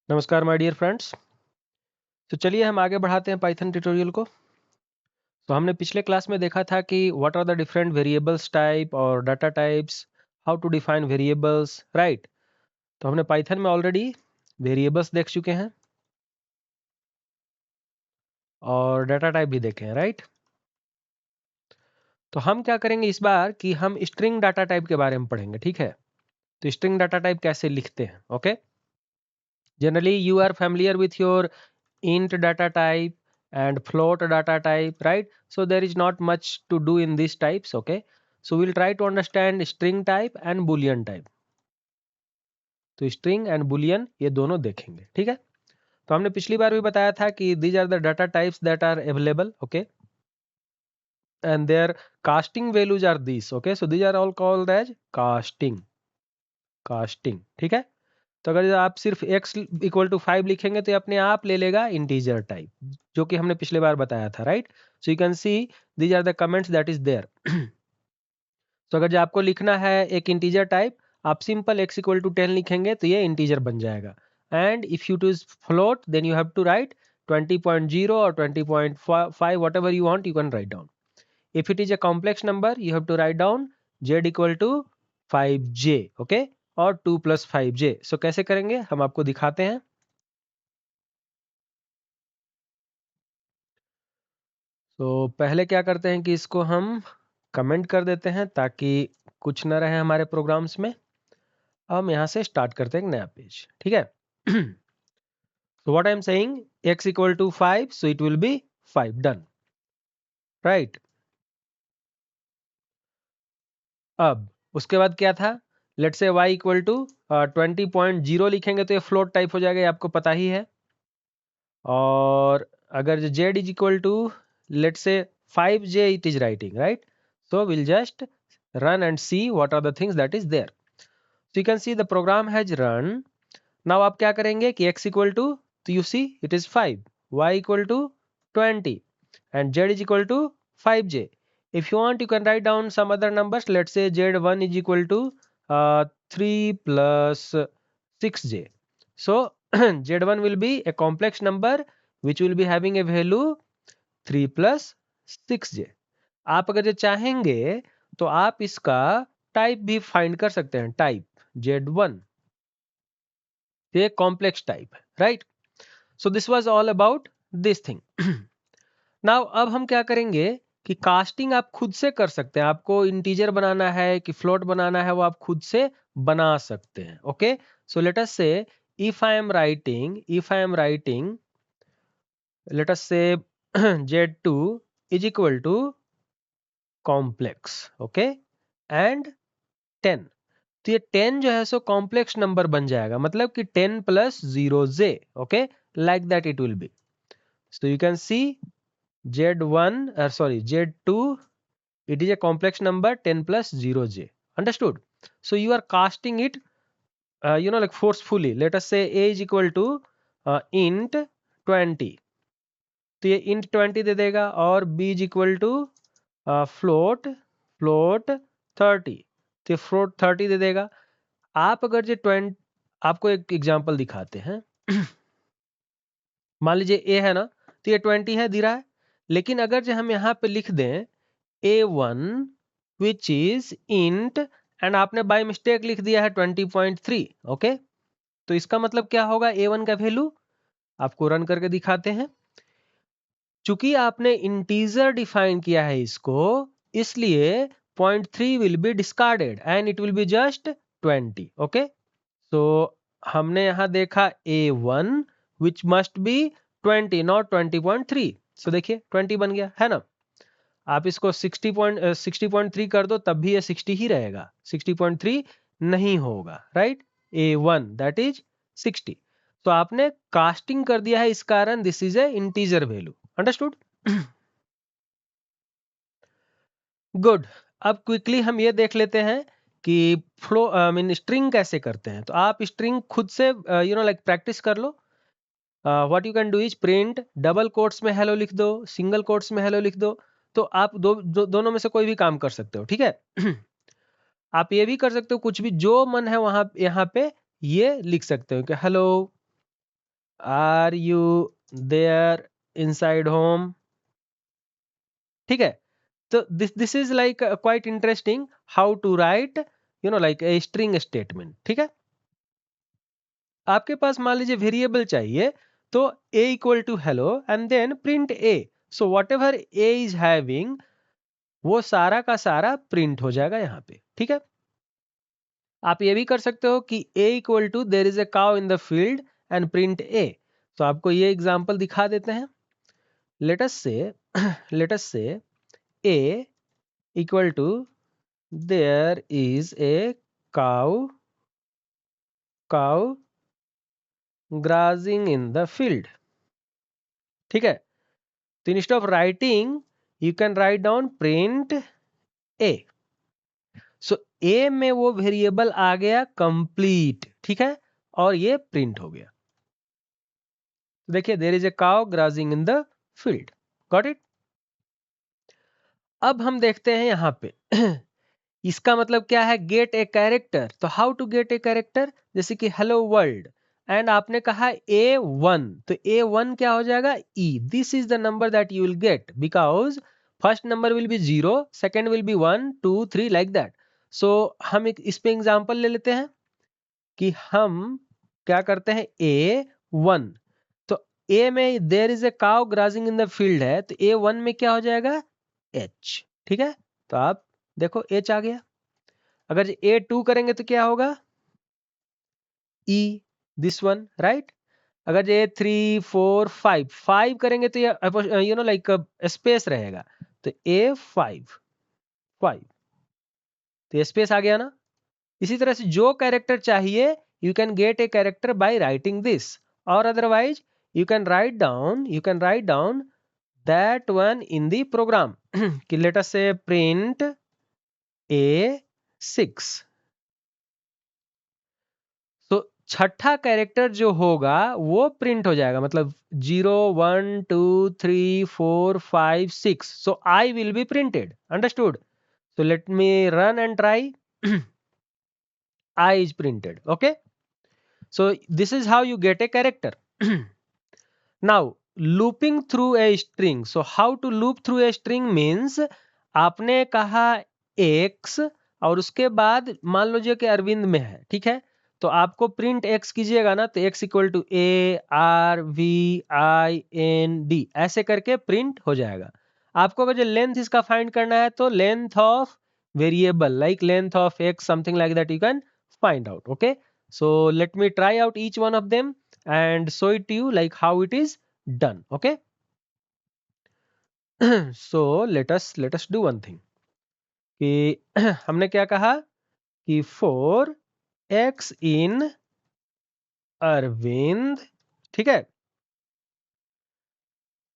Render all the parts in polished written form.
नमस्कार my dear friends. तो चलिए हम आगे बढ़ाते हैं पाइथन ट्यूटोरियल को। तो हमने पिछले क्लास में देखा था कि what are the different variables type और data types, how to define variables, right. तो हमने पाइथन में ऑलरेडी वेरिएबल्स देख चुके हैं और डाटा टाइप भी देखे हैं, राइट। तो हम क्या करेंगे इस बार कि हम स्ट्रिंग डाटा टाइप के बारे में पढ़ेंगे, ठीक है। तो स्ट्रिंग डाटा टाइप कैसे लिखते हैं, okay. Generally you are familiar with your int data type and float data type, right? So there is not much to do in these types, okay. So we'll try to understand string type and boolean type. तो string and boolean ये दोनों देखेंगे, ठीक है। तो हमने पिछली बार भी बताया था कि these are the data types that are available, okay, and their casting values are these, okay. So these are all called as casting, ठीक है। तो अगर आप सिर्फ x इक्वल टू 5 लिखेंगे तो ये अपने आप ले लेगा इंटीजर टाइप, जो कि हमने पिछले बार बताया था, right. So you can see these are the comments that is there. तो अगर जो आपको लिखना है एक इंटीजर टाइप, आप सिंपल x इक्वल टू 10 लिखेंगे तो ये इंटीजर बन जाएगा। And if you to float then you have to write 20.0 और 20.5, whatever you want you can write down. If it is a complex number you have to write down z equal to 5j, okay, और 2 + 5j। सो कैसे करेंगे हम आपको दिखाते हैं। तो पहले क्या करते हैं कि इसको हम कमेंट कर देते हैं ताकि कुछ ना रहे हमारे प्रोग्राम्स में। हम यहाँ से स्टार्ट करते हैं एक नया पेज, ठीक है। So what I am saying, x equal to 5, so it will be 5, done, right। अब उसके बाद क्या था, let's say y equal to 20.0 लिखेंगे तो ये फ्लोट टाइप हो जाएगा, ये आपको पता ही है। और अगर z is equal to let's say 5j it is writing, right, so we'll just run and see what are the things that is there. So you can see the program has run. Now आप क्या करेंगे कि x equal to, तो you see it is 5, y equal to 20 and z is equal to 5j. If you want you can write down some other numbers. Let's say z1 is equal to 3 plus 6j. So z1 will be a complex number which will be having a value 3 plus 6j. आप अगर जो चाहेंगे तो आप इसका type भी find कर सकते हैं, टाइप z1 ये कॉम्प्लेक्स टाइप है, right. So this was all about this thing. Now अब हम क्या करेंगे कि कास्टिंग आप खुद से कर सकते हैं। आपको इंटीजर बनाना है कि फ्लोट बनाना है वो आप खुद से बना सकते हैं, okay. So let us say if I am writing let us say z2 is equal to complex, okay, and 10। तो ये 10 जो है सो कॉम्प्लेक्स नंबर बन जाएगा, मतलब कि 10 + 0j, okay, like that it will B. So you can C z2 it is a complex number 10 + 0j, understood। so you are casting it like forcefully. Let us say a is equal to int 20, तो ये int 20 दे देगा, और b is equal to float 30, तो ये float 30 दे देगा। आप अगर जो 20, आपको एक एग्जांपल दिखाते हैं। मान लीजिए a है ना, तो ये 20 है दे रहा है, लेकिन अगर जो हम यहाँ पे लिख दें a1 which is int and आपने बाय मिस्टेक लिख दिया है 20.3, ओके, तो इसका मतलब क्या होगा, a1 का वैल्यू आपको रन करके दिखाते हैं। चूंकि आपने इंटीजर डिफाइन किया है इसको, इसलिए 0.3 will be discarded and it will be just 20, okay. So हमने यहां देखा a1 which must be 20 not 20.3। सो देखिए 20 बन गया है ना। आप इसको 60.3 कर दो तब भी ये 60 ही रहेगा, 60.3 नहीं होगा, राइट। a1 that is 60। तो आपने कास्टिंग कर दिया है, इस कारण this is a integer value, understood. Good. अब क्विकली हम ये देख लेते हैं कि फ्लो मीन स्ट्रिंग कैसे करते हैं। तो आप स्ट्रिंग खुद से लाइक प्रैक्टिस कर लो। What you can do is print double quotes में हेलो लिख दो, सिंगल कोट्स में हेलो लिख दो। तो आप दोनों में से कोई भी काम कर सकते हो, ठीक है। आप ये भी कर सकते हो, कुछ भी जो मन है वहां यहाँ पे ये लिख सकते हो कि hello, are you there inside home. ठीक है, तो this is like quite interesting how to write like a string statement. ठीक है, आपके पास मान लीजिए वेरिएबल चाहिए, तो a equal to hello and then print a। So whatever a is having, वो सारा का सारा प्रिंट हो जाएगा यहाँ पे। ठीक है, आप ये भी कर सकते हो कि a equal to there is a cow in the field and print a। तो आपको ये एग्जांपल दिखा देते हैं। Late us say a equal to there is a cow grazing in the field. ठीक है, तो instead of writing you can write down print a। So a में वो वेरिएबल आ गया कंप्लीट। ठीक है, और ये प्रिंट हो गया। तो देखिए, there is a cow grazing in the field. Got it. अब हम देखते हैं यहां पे इसका मतलब क्या है, गेट ए कैरेक्टर। तो how to get a character, जैसे कि हेलो वर्ल्ड एंड आपने कहा A1, तो A1 क्या हो जाएगा, E। This is the number that you will get because first number will be 0, second will be 1 2 3 like that. So हम इस पे एग्जांपल ले लेते हैं कि हम क्या करते हैं, A1। तो A में there is a cow grazing in the field है, तो A1 में क्या हो जाएगा, H। ठीक है, तो आप देखो H आ गया। अगर A2 करेंगे तो क्या होगा, E, दिस वन राइट। अगर ये 3 4 5 5 करेंगे तो ये लाइक स्पेस रहेगा, तो A5 5, तो ये स्पेस आ गया ना। इसी तरह से जो कैरेक्टर चाहिए you can get a character by writing this, और otherwise you can write down that one in the program कि let us say print A6। तो छठा कैरेक्टर जो होगा वो प्रिंट हो जाएगा, मतलब 0 1 2 3 4 5 6। सो I will be printed, understood. so let me run and try I is printed. Okay, so this is how you get a character. Now looping through a string, so how to loop through a string means आपने कहा x और उसके बाद मान लीजिए कि अरविंद में है। ठीक है, तो आपको प्रिंट x कीजिएगा ना, तो x इक्वल टू ARVIND ऐसे करके प्रिंट हो जाएगा। आपको अगर जो लेंथ इसका फाइंड करना है तो length of variable like length of x something like that you can find out. Okay, so let me try out each one of them and show it to you like how it is done. Okay, so let us do one thing कि हमने क्या कहा कि for x in Arvind. ठीक है,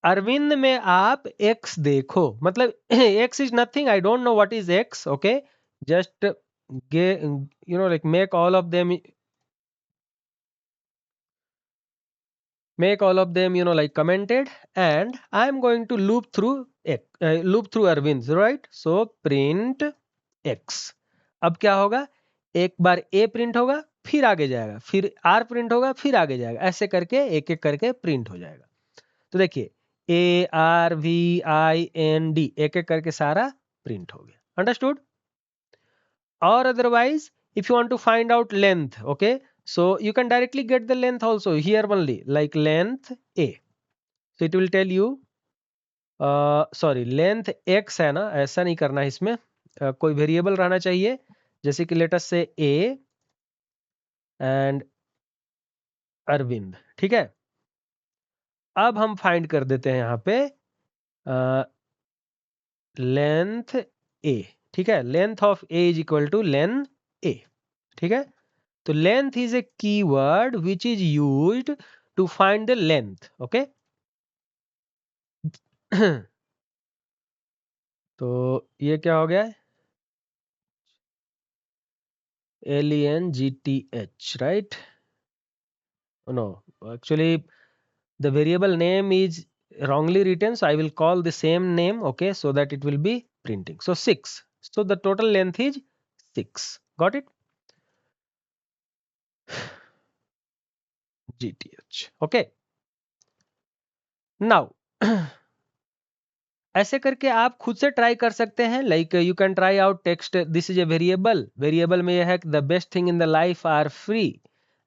अरविंद में आप x देखो, मतलब x is nothing, I don't know what is x. Okay, just like make all of them like commented, and I'm going to loop through Arvind, right? So print x। अब क्या होगा, एक बार a प्रिंट होगा, फिर आगे जाएगा, फिर r print होगा, फिर आगे जाएगा, ऐसे करके एक एक करके प्रिंट हो जाएगा। तो देखिए ARVIND एक एक करके सारा प्रिंट हो गया, अंडरस्टूड। और otherwise if you want to find out length, okay, so you can directly get the length also here only, like length a, so it will tell you sorry length x है ना, ऐसा नहीं करना है इसमें, कोई variable रहना चाहिए, जैसे कि let us say a and Arvind. ठीक है, अब हम फाइंड कर देते हैं यहाँ पे लेंथ a। ठीक है, length of a is equal to length a। ठीक है, तो length is a keyword which is used to find the length. Okay, तो ये क्या हो गया, LENGTH, right? No, actually the variable name is wrongly written, so I will call the same name, okay, so that it will be printing. So 6, so the total length is 6. Got it? GTH. Okay, now ऐसे करके आप खुद से try कर सकते हैं. Like you can try out text. This is a variable. Variable में यह है the best thing in the life are free,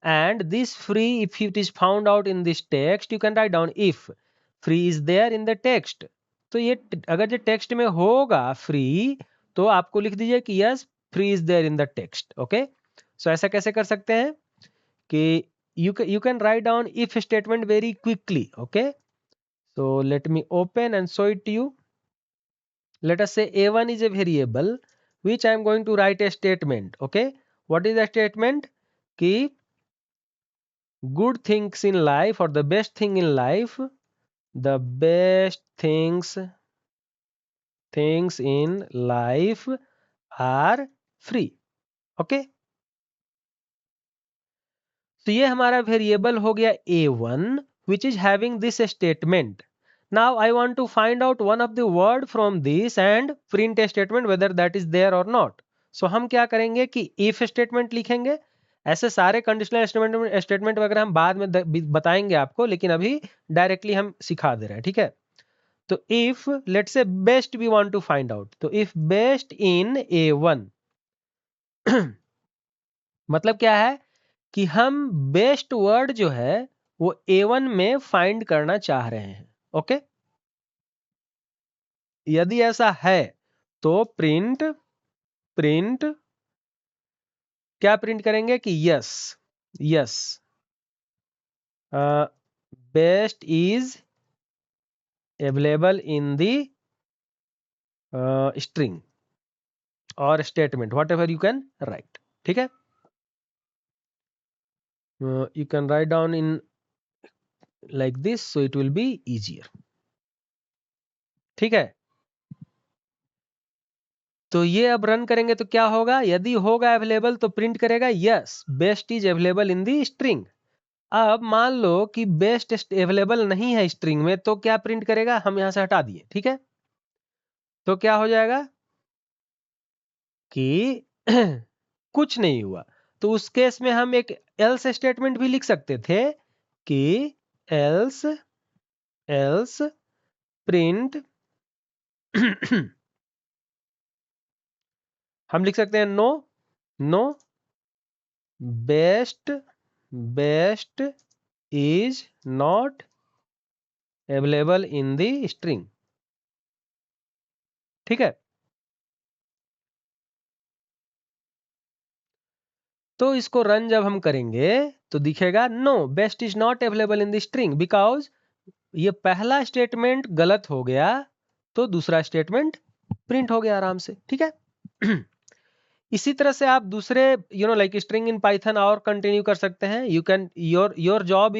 and this free if it is found out in this text you can write down if free is there in the text. तो ये अगर ये text में होगा free तो आपको लिख दीजिए कि yes free is there in the text. Okay, so ऐसा कैसे कर सकते हैं कि you can write down if statement very quickly. Okay, so let me open and show it to you. Let us say a1 is a variable which I am going to write a statement. Okay, what is the statement? Ki good things in life or the best thing in life, the best things in life are free. Okay, तो ये हमारा variable हो गया a1 which is having this statement. Now I want to find out one of the word from this and print a statement whether that is there or not. So हम क्या करेंगे कि if statement लिखेंगे. ऐसे सारे conditional statement वगैरह हम बाद में बताएंगे आपको, लेकिन अभी डायरेक्टली हम सिखा दे रहे हैं. ठीक है, तो if let's say best we want to find out, तो if best in a1 मतलब क्या है कि हम बेस्ट वर्ड जो है वो A1 में फाइंड करना चाह रहे हैं. ओके, यदि ऐसा है तो प्रिंट क्या प्रिंट करेंगे कि yes best is available in the string और statement whatever you can write. ठीक है, you can write down in like this so it will be easier. ठीक है, तो ये अब रन करेंगे तो क्या होगा, यदि होगा अवेलेबल तो प्रिंट करेगा yes best is available in the string. अब मान लो कि बेस्ट अवेलेबल नहीं है स्ट्रिंग में तो क्या प्रिंट करेगा, हम यहां से हटा दिए. ठीक है, तो क्या हो जाएगा कि कुछ नहीं हुआ. तो उस केस में हम एक एल्स स्टेटमेंट भी लिख सकते थे कि एल्स प्रिंट हम लिख सकते हैं no best is not available in the string. ठीक है, तो इसको रन जब हम करेंगे तो दिखेगा no best is not available in the string because ये पहला स्टेटमेंट गलत हो गया तो दूसरा स्टेटमेंट प्रिंट हो गया आराम से. ठीक है इसी तरह से आप दूसरे लाइक स्ट्रिंग इन पाइथन और कंटिन्यू कर सकते हैं. You can your job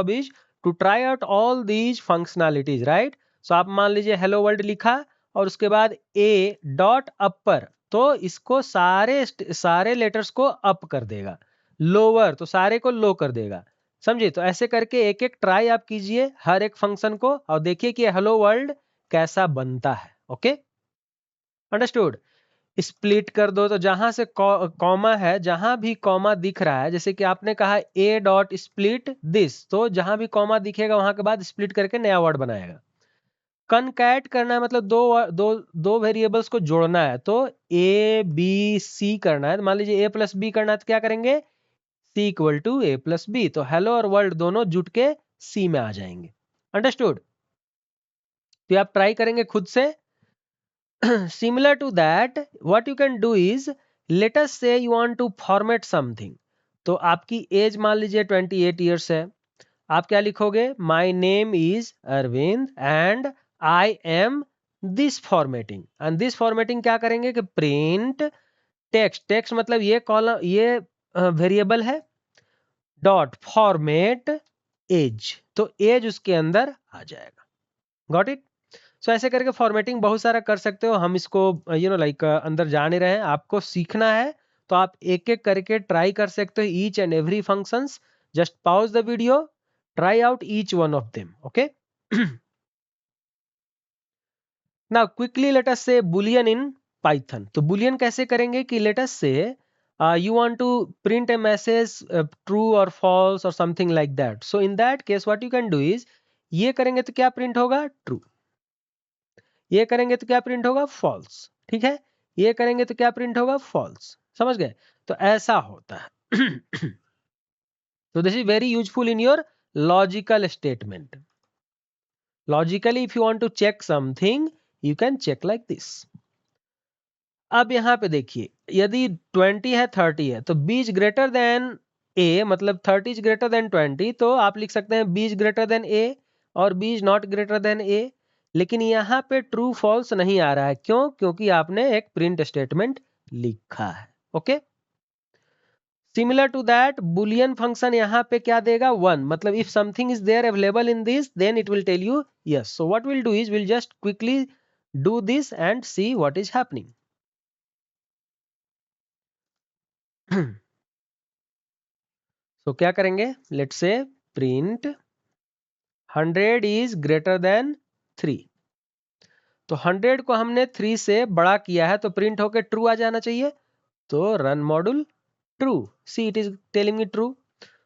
is to try out all these functionalities right. So आप मान लीजिए हेलो वर्ल्ड लिखा और उसके बाद ए डॉट अपर, तो इसको सारे लेटर्स को अप कर देगा, लोअर तो सारे को लो कर देगा. समझिए, तो ऐसे करके एक एक ट्राई आप कीजिए हर एक फंक्शन को और देखिए कि हेलो वर्ल्ड कैसा बनता है. Okay, understood. स्प्लिट कर दो तो जहां से कॉमा है, जहां भी कॉमा दिख रहा है, जैसे कि आपने कहा ए डॉट स्प्लिट दिस, तो जहां भी कॉमा दिखेगा वहां के बाद स्प्लिट करके नया वर्ड बनाएगा. कनकैट करना है मतलब दो वेरिएबल्स को जोड़ना है, तो ए बी सी करना है. मान लीजिए ए प्लस बी करना है तो क्या करेंगे, C equal to A plus B, तो हेलो और वर्ल्ड दोनों जुट के सी में आ जाएंगे. अंडरस्टूड. तो आप ट्राई करेंगे खुद से. Similar to that, what you can do is, let us say you want to format something. तो आपकी एज मान लीजिए 28 ईयर्स है. आप क्या लिखोगे, my name is Arvind and I am this formatting. And this formatting क्या करेंगे कि प्रिंट टेक्स्ट मतलब ये कॉलम, ये वेरिएबल है, डॉट फॉर्मेट एज, तो एज उसके अंदर आ जाएगा. Got it. सो ऐसे करके फॉर्मेटिंग बहुत सारा कर सकते हो. हम इसको लाइक अंदर जा नहीं रहे हैं, आपको सीखना है तो आप एक एक करके ट्राई कर सकते हो each and every functions. Just pause the video, try out each one of them. Okay, now quickly let us से बुलियन इन पाइथन. तो बुलियन कैसे करेंगे कि लेट अस से you want to print a message true or false or something like that. So in that case what you can do is, ये करेंगे तो क्या प्रिंट होगा, ट्रू, ये करेंगे तो क्या प्रिंट होगा, फॉल्स, ठीक है, ये करेंगे तो क्या प्रिंट होगा, फॉल्स, समझ गए, तो ऐसा होता है। So this is very useful in your logical statement. Logically if you want to check something you can check like this. अब यहां पे देखिए, यदि 20 है 30 है तो b is greater than a, मतलब 30 इज ग्रेटर देन 20, तो आप लिख सकते हैं b is greater than a और b is not greater than a। लेकिन यहां पे ट्रू फॉल्स नहीं आ रहा है, क्यों, क्योंकि आपने एक प्रिंट स्टेटमेंट लिखा है। Okay, similar to that boolean function यहां पे क्या देगा, 1, मतलब if something is there available in this then it will tell you yes. So what will do is will just quickly do this and see what is happening. तो क्या करेंगे, let's say print 100 is greater than 3, तो 100 को हमने 3 से बड़ा किया है तो प्रिंट होके ट्रू आ जाना चाहिए, तो run module true, see it is telling me true.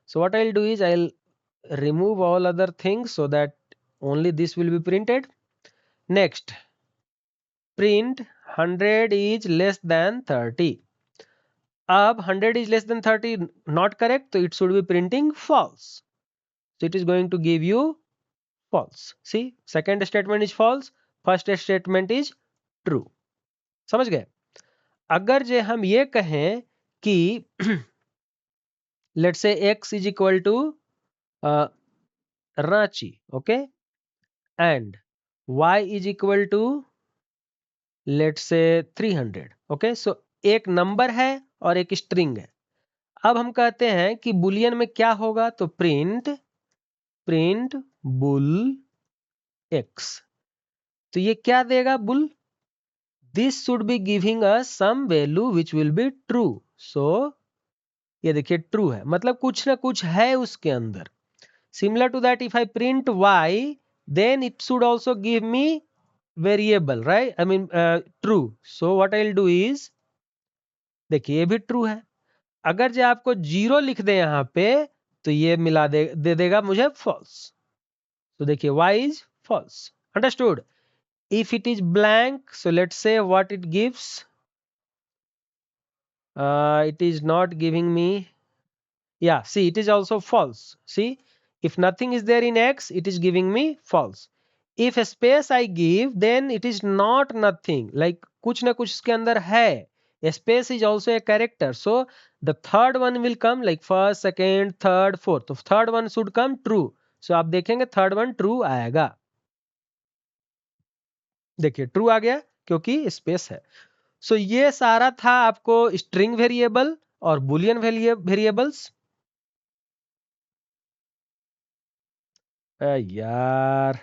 So what I will do is I will remove all other things so that only this will be printed. Next, print 100 is less than 30. अब 100 is less than 30 not correct, so it should be printing false, so it is going to give you false. See, second statement is false, first statement is true. समझ गए। अगर जे हम ये कहें कि let's say x is equal to Ranchi, okay, and y is equal to let's say 300, okay, सो एक number है और एक स्ट्रिंग है। अब हम कहते हैं कि बुलियन में क्या होगा, तो प्रिंट प्रिंट बुल एक्स, तो ये क्या देगा, bool, this should be giving us some value which will be true. So ये देखिए ट्रू है, मतलब कुछ ना कुछ है उसके अंदर। Similar to that if I print Y then it should also give me variable, right, I mean true. So what I will do is, देखिए ये भी ट्रू है, अगर जो आपको 0 लिख दे यहां पे तो ये मिला दे देगा मुझे फॉल्स। तो देखिए y is false, understood. If it is blank, so let's say what it gives, it is not giving me, yeah, see it is also false. See, if nothing is there in x it is giving me false. If a space I give then it is not nothing, like कुछ ना कुछ इसके अंदर है, a space is also a character, so the third one will come like first, second, third, fourth, तो third one should come true, so आप देखेंगे third one true आएगा। देखिए true आ गया क्योंकि स्पेस है। सो ये सारा था आपको स्ट्रिंग वेरिएबल और बुलियन वेरिएबल्स। यार